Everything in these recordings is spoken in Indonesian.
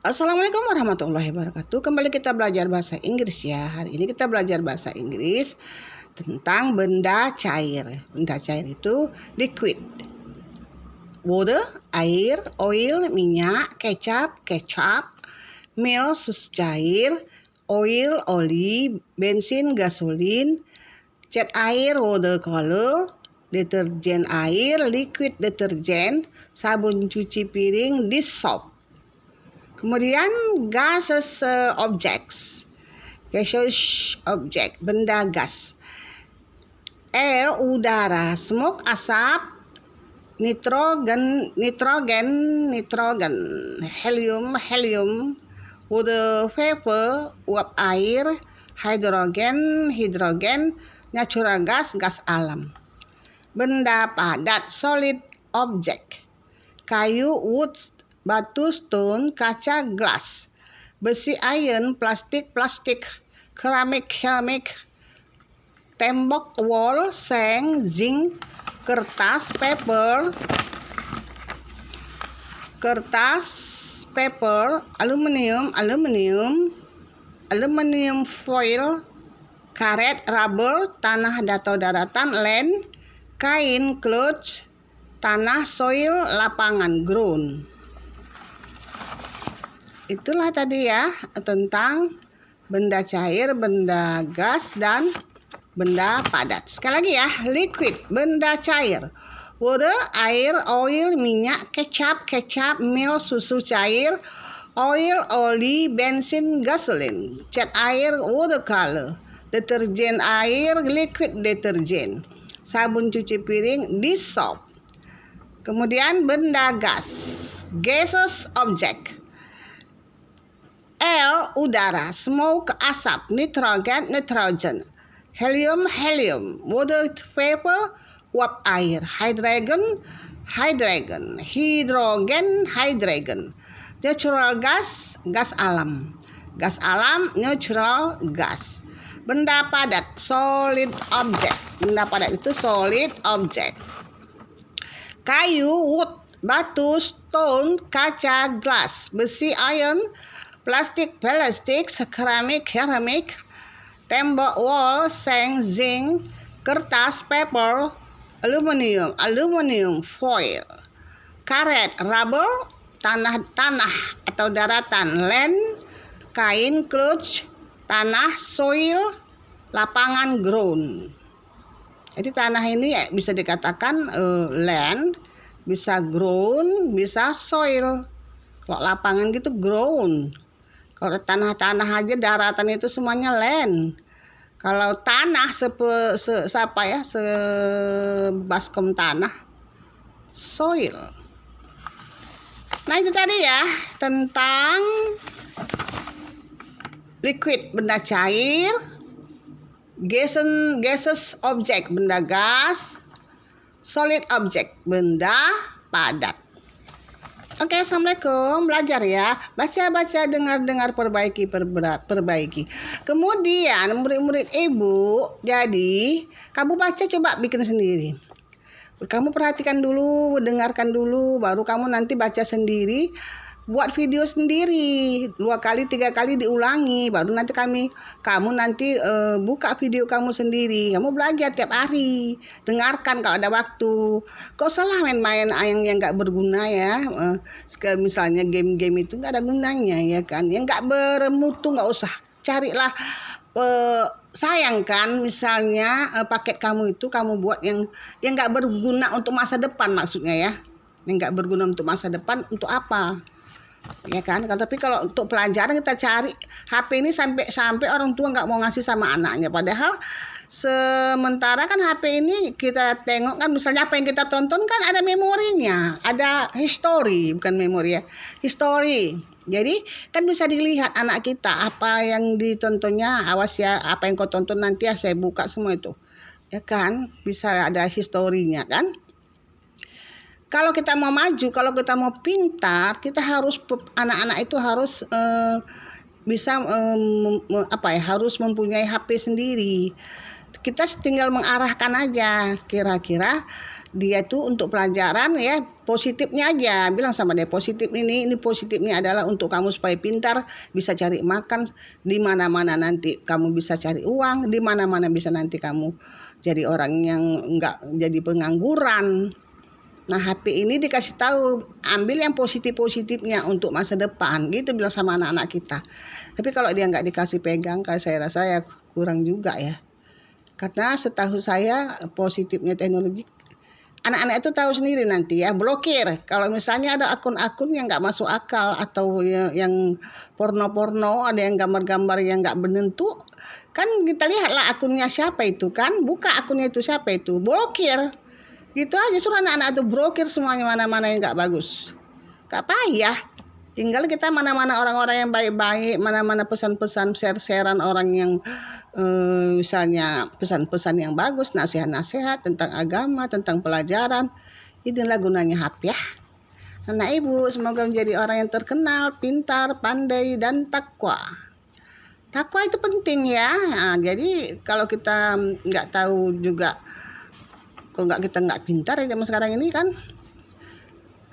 Assalamualaikum warahmatullahi wabarakatuh. Kembali kita belajar bahasa Inggris ya. Hari ini kita belajar bahasa Inggris tentang benda cair. Benda cair itu liquid. Water, air, oil, minyak, kecap, milk, susu cair, oil, oli, bensin, gasolin, cat air, watercolor, deterjen air, liquid deterjen, sabun cuci piring, dish soap. Kemudian gaseous objects, gaseous object, benda gas. Air, udara, smoke, asap, nitrogen, helium, water vapor, uap air, hidrogen, natural gas, gas alam. Benda padat, solid object, kayu, wood, batu, stone, kaca, glass, besi, iron, plastik, keramik, tembok, wall, seng, zinc, kertas, paper, aluminium foil, karet, rubber, tanah atau daratan, land, kain, cloth, tanah, soil, lapangan, ground. Itulah tadi ya tentang benda cair, benda gas, dan benda padat. Sekali lagi ya, liquid, benda cair. Water, air, oil, minyak, kecap, milk, susu cair, oil, oli, bensin, gasolin, cat air, watercolor, deterjen air, liquid deterjen, sabun cuci piring, dish soap. Kemudian benda gas, gaseous object. Air, udara, smoke, asap, nitrogen, helium, water vapor, uap air, hydrogen, natural gas, gas alam, natural gas. Benda padat, solid object. Benda padat itu solid object. Kayu, wood, batu, stone, kaca, glass, besi, iron, plastik, keramik, tembok, wall, seng, zinc, kertas, paper, aluminium foil, karet, rubber, tanah atau daratan, land, kain, cloth, tanah, soil, lapangan, ground. Jadi tanah ini bisa dikatakan land, bisa ground, bisa soil. Kalau lapangan gitu ground. Kalau tanah aja daratan itu semuanya land. Kalau tanah sebaskom tanah, soil. Nah itu tadi ya tentang liquid, benda cair, gaseous object, benda gas, solid object, benda padat. Oke, assalamualaikum. Belajar ya, baca, dengar, perbaiki. Kemudian murid-murid ibu, jadi kamu baca, coba bikin sendiri. Kamu perhatikan dulu, dengarkan dulu, baru kamu nanti baca sendiri. Buat video sendiri 2 kali 3 kali diulangi, baru nanti kamu nanti buka video kamu sendiri. Kamu belajar tiap hari, dengarkan kalau ada waktu. Kok salah main-main yang nggak berguna ya. Misalnya game-game itu nggak ada gunanya ya kan, yang nggak bermutu nggak usah carilah. Sayang kan misalnya paket kamu itu kamu buat yang nggak berguna untuk masa depan, maksudnya ya, yang nggak berguna untuk masa depan. Untuk apa ya kan? Tapi kalau untuk pelajaran kita cari HP ini sampai orang tua nggak mau ngasih sama anaknya, padahal sementara kan HP ini kita tengok kan, misalnya apa yang kita tonton kan ada memorinya, ada history, bukan memori ya, history. Jadi kan bisa dilihat anak kita apa yang ditontonnya. Awas ya, apa yang kau tonton nanti ya saya buka semua itu ya kan, bisa ada historinya kan. Kalau kita mau maju, kalau kita mau pintar, kita harus, anak-anak itu harus bisa harus mempunyai HP sendiri. kita tinggal mengarahkan aja. Kira-kira dia tuh untuk pelajaran ya, positifnya aja. Bilang sama dia, positif ini positifnya adalah untuk kamu supaya pintar, bisa cari makan di mana-mana, nanti kamu bisa cari uang di mana-mana, bisa nanti kamu jadi orang yang enggak jadi pengangguran. Nah, HP ini dikasih tahu, ambil yang positif-positifnya untuk masa depan, gitu bilang sama anak-anak kita. Tapi kalau dia nggak dikasih pegang, kalau saya rasa ya kurang juga ya. Karena setahu saya positifnya teknologi, anak-anak itu tahu sendiri nanti ya, blokir. Kalau misalnya ada akun-akun yang nggak masuk akal atau yang porno-porno, ada yang gambar-gambar yang nggak menentu, kan kita lihatlah akunnya siapa itu kan, buka akunnya itu siapa itu, blokir. Gitu aja, suruh anak-anak itu blokir semuanya, mana-mana yang nggak bagus. Gak payah. Tinggal kita mana-mana orang-orang yang baik-baik, mana-mana pesan-pesan share-sharean orang yang misalnya pesan-pesan yang bagus, nasihat-nasihat tentang agama, tentang pelajaran. Inilah gunanya HP ya. Anak ibu semoga menjadi orang yang terkenal, pintar, pandai, dan takwa. Takwa itu penting ya. Nah, jadi kalau kita nggak tahu juga, kalau kita nggak pintar ya zaman sekarang ini kan,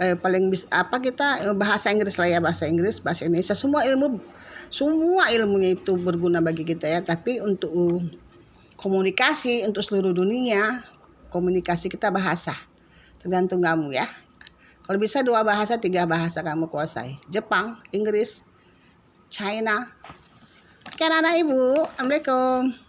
paling bisa kita bahasa Inggris lah ya, bahasa Inggris, bahasa Indonesia, semua ilmunya itu berguna bagi kita ya. Tapi untuk komunikasi untuk seluruh dunia, komunikasi kita bahasa, tergantung kamu ya. Kalau bisa 2 bahasa, 3 bahasa kamu kuasai, Jepang, Inggris, China. Oke anak-anak ibu, assalamualaikum.